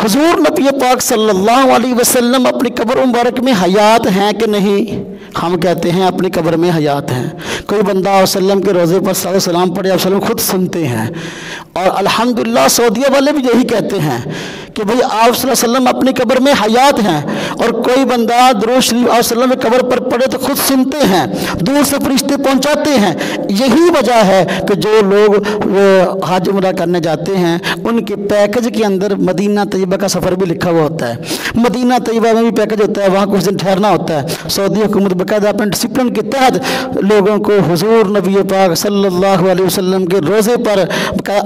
हुजूर नबी पाक सल्लल्लाहु अलैहि वसल्लम अपनी कब्र मुबारक में हयात हैं कि नहीं? हम कहते हैं अपनी कब्र में हयात हैं। कोई बंदा आप सल्लम के रोज़े पर सलाम पढ़े, आप सल्लम खुद सुनते हैं। और अल्हम्दुलिल्लाह सऊदीया वाले भी यही कहते हैं कि भाई आप सल्लम अपनी कब्र में हयात हैं। और कोई बंदा दुरूद शरीफ आप सल्लम की कब्र पर पढ़े तो खुद सुनते हैं, दूर से फरिश्ते पहुंचाते हैं। यही वजह है कि जो लोग हज उम्रा करने जाते हैं उनके पैकेज के अंदर मदीना तैयबा का सफ़र भी लिखा हुआ होता है। मदीना तैयबा में भी पैकेज होता है, वहाँ कुछ दिन ठहरना होता है। सऊदी हुकूमत बाकायदा अपने डिसिप्लिन के तहत लोगों को हुजूर नबी पाक सल्लल्लाहु अलैहि वसल्लम के रोज़े पर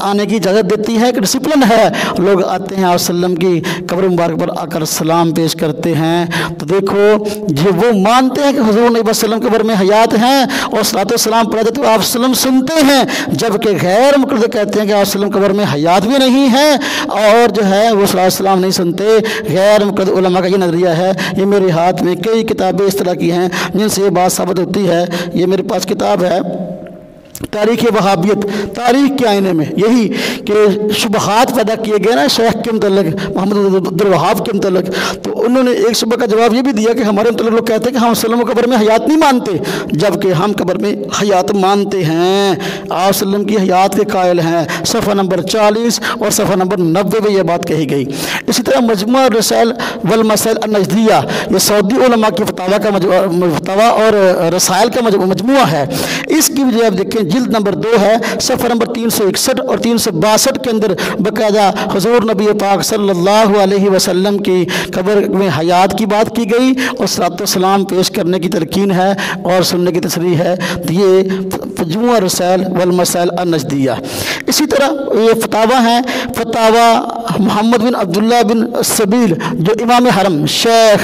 आने की इजाज़त देती है कि डिसिप्लिन है। लोग आते हैं आप सल्लम की कब्र मुबारक पर आकर सलाम पेश करते हैं। तो देखो ये वो मानते हैं कि हुजूर नबी वसल्लम कब्र में हयात हैं और सलातो सलाम पढ़ा जाते आप सल्लम सुनते हैं, जबकि गैर मुक़ल्लिद कहते हैं कि आप सल्लम कब्र में हयात भी नहीं है और जो है वो सलातो सलाम नहीं सुनते। गैर मुक़ल्लिद उलमा का ये नज़रिया है। ये मेरे हाथ में कई किताबें इस तरह की हैं जिनसे ये बात साबित होती है। ये मेरे पास किताब है तारीख़ वहाबियत, तारीख़ के आईने में, यही कि शुबहात पैदा किए गए ना शेख के मतलब मोहम्मद अब्दुल वहाब के मतलब। तो उन्होंने एक सुबह का जवाब ये भी दिया कि हमारे मतलब लोग कहते हैं कि हम सल्लम कब्र में हयात नहीं मानते, जबकि हम कब्र में हयात मानते हैं। आप सल्लम की हयात के कायल हैं। सफ़ा नंबर 40 और सफ़ा नंबर 90 में यह बात कही गई। इसी तरह मजमू रसाइल वल मसाइल अन-नजदिया, ये सऊदी उलमा की फतावा और रसाइल का मजमुआ है। इसकी वजह आप देखें जिल्द नंबर 2 है, सफ़ा नंबर 361 और 362 के अंदर बाकायदा हुजूर नबी पाक सल्लल्लाहु अलैहि वसल्लम की कब्र में हयात की बात की गई और सलातो सलाम पेश करने की तलकीन है और सुनने की तशरीह है। तो ये मजमू रसाइल वल मसाइल अन-नजदिया। इसी तरह ये फतावा हैं, फतावा मोहम्मद बिन अब्दुल्ला बिन सबील जो इमाम हरम शेख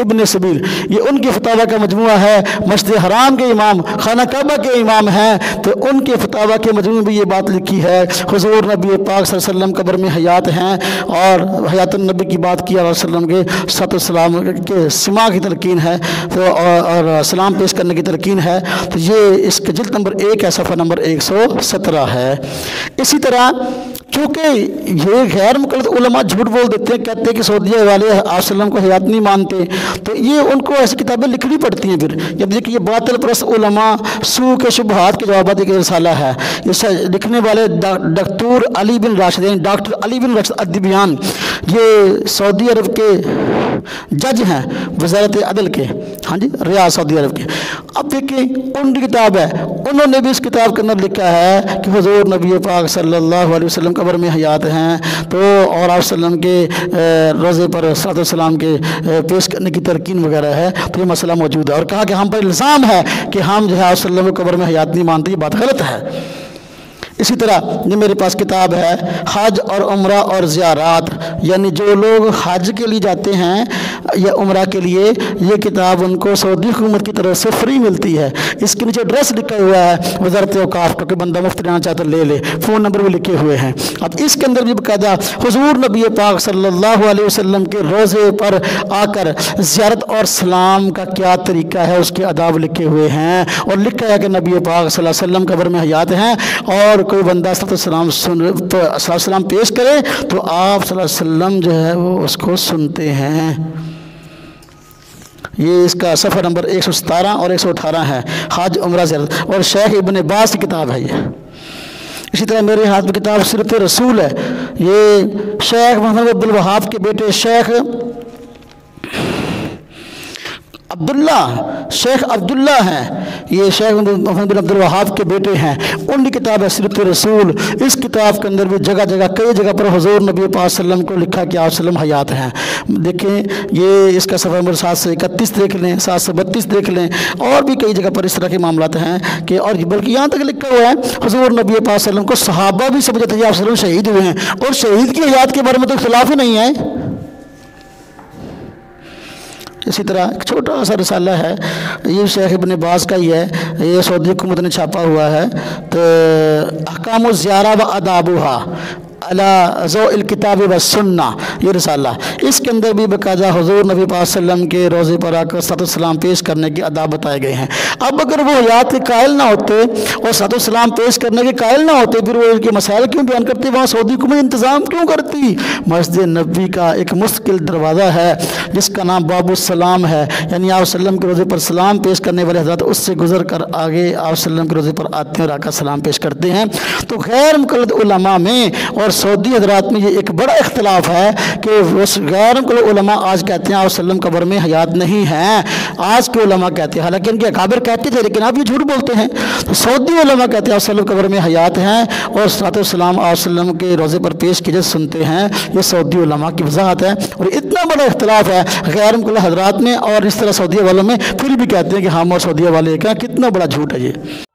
इब्न सबील, ये उनकी फतावा का मजमुआ है। मस्जिद हराम के इमाम, खाना काबा के इमाम हैं, तो उनके फतावा के मजमू में भी ये बात लिखी है हुजूर नबी पाक सल्लल्लाहु अलैहि वसल्लम कब्र में हयात हैं और हयातुन नबी की बात की और सल्लम के सलातो सलाम के सिमा की तलकीन है तो और सलाम पेश करने की तलकीन है। तो ये इसके जिल्द नंबर 1 है, सफ़ा नंबर 117 है। इसी तरह चूँकि ये गैर मुक़ल्लिद उलमा झूठ बोल देते हैं, कहते हैं कि सऊदीया वाले आप सल्लम को हयात नहीं मानते, तो ये उनको ऐसी किताबें लिखनी पड़ती हैं। फिर जब देखिए ये बातिल परस्त उलमा सू के शुबहात के जवाबात एक रसाला है। इसे लिखने वाले डॉक्टर अली बिन राशिद अद्दिबियान, ये सऊदी अरब के जज हैं, वज़ारत अदल के, हाँ जी, रियाद सऊदी अरब के। अब देखिए उनकी किताब है, उन्होंने भी इस किताब के अंदर लिखा है कि हुजूर नबी पाक सल्लल्लाहु अलैहि वसल्लम कब्र में हयात हैं तो और आप सल्लम के रोज़े पर सलातो सलाम के पेश करने की तरकीन वगैरह है। तो ये मसला मौजूद है और कहा कि हम पर इल्ज़ाम है कि हम जो है आप सल्लम को कब्र में हयात नहीं मानते, ये बात गलत है। इसी तरह ये मेरे पास किताब है हज और उम्रा और ज़ियारात, यानी जो लोग हज के लिए जाते हैं या उम्रा के लिए, ये किताब उनको सऊदी हुकूमत की तरफ से फ्री मिलती है। इसके नीचे एड्रेस लिखा हुआ है वज़ारत औक़ाफ़ का, कि बंदा मुफ्त लेना चाहता ले ले, फ़ोन नंबर भी लिखे हुए हैं। अब इसके अंदर भी बाकायदा हुजूर नबी पाक सल्लल्लाहु अलैहि वसल्लम के रोज़े पर आकर ज़ियारत और सलाम का क्या तरीका है उसके आदाब लिखे हुए हैं और लिखा है कि नबी पाक सल्लल्लाहु अलैहि वसल्लम कब्र में हयात हैं और कोई बंदा सलाम सलाम पेश करे तो आप सल्लल्लाहु अलैहि वसल्लम जो है वो उसको सुनते हैं। ये इसका सफ़ा नंबर 117 और 118 है, हज उम्रा ज़ियारत, और शेख इब्न बाज़ की किताब है ये। इसी तरह मेरे हाथ में किताब सीरत रसूल है, ये शेख मोहम्मद अब्दुल वहाब के बेटे शेख अब्दुल्ला हैं, ये शेख मोहम्मद बिन अब्दुल वहाब के बेटे हैं, उनकी किताब है सीरत रसूल। इस किताब के अंदर भी जगह जगह कई जगह पर हुजूर नबी पाक सल्लम को लिखा कि आप सल्लम हयात हैं। देखें ये इसका सफ़ा नंबर 731 देख लें, 732 देख लें, और भी कई जगह पर इस तरह के मामलात हैं कि और बल्कि यहाँ तक लिखा हुआ है हुजूर नबी पाक सल्लम को सहाबा भी समझते थे आप सल्लम शहीद हुए हैं और शहीद की हयात के बारे में तो इख्तिलाफ ही नहीं है। इसी तरह एक छोटा सा रिसाला है, ये शेख इब्न बाज़ का ही है, ये सऊदी हुकूमत ने छापा हुआ है। तो अहकामुज़ ज़ियारा व आदाबुहा अला ज़ौइल किताब व सुन्ना, ये रिसाला, इसके अंदर भी बाकायदा हुजूर नबी पाक सल्लल्लाहु अलैहि वसल्लम के रोज़े पर आकर सलाम पेश करने के आदाब बताए गए हैं। अब अगर वो हयात के कायल ना होते और सलाम पेश करने के कायल ना होते, फिर वो इनके मसाइल क्यों बयान करते, वहाँ सऊदी हुकूमत इंतज़ाम क्यों करती। मस्जिद नबी का एक मुस्तकिल दरवाज़ा है जिसका नाम बाबुस्सलाम है, यानी आप सल्लम के रोज़े पर सलाम पेश करने वाले हज़रात उससे गुजर कर आगे आप सल्लम के रोज़े पर आते हैं और आकर सलाम पेश करते हैं। तो गैर मुक़ल्लिद उलमा में और सऊदी हज़रात में ये एक बड़ा इख्तिलाफ है कि उस गैर मुक़ल्लिद उलमा आज कहते हैं आप सल्लम कब्र में हयात नहीं है, आज के उलमा कहते हैं, हालांकि इनके अकाबिर कहते थे लेकिन आप ये झूठ बोलते हैं। तो सऊदी उलमा कहते हैं आप सल्लम कब्र में हयात हैं और सलाम आप सल्लम के रोज़े पर पेश कीजिए सुनते हैं। ये सऊदी उलमा की वजाहत है और इतना बड़ा इख्तिलाफ है गैर मुक़ल्लिद हज़रात में और इस तरह सऊदी वालों में, फिर भी कहते हैं कि हम और सऊदी वाले का, कितना बड़ा झूठ है ये।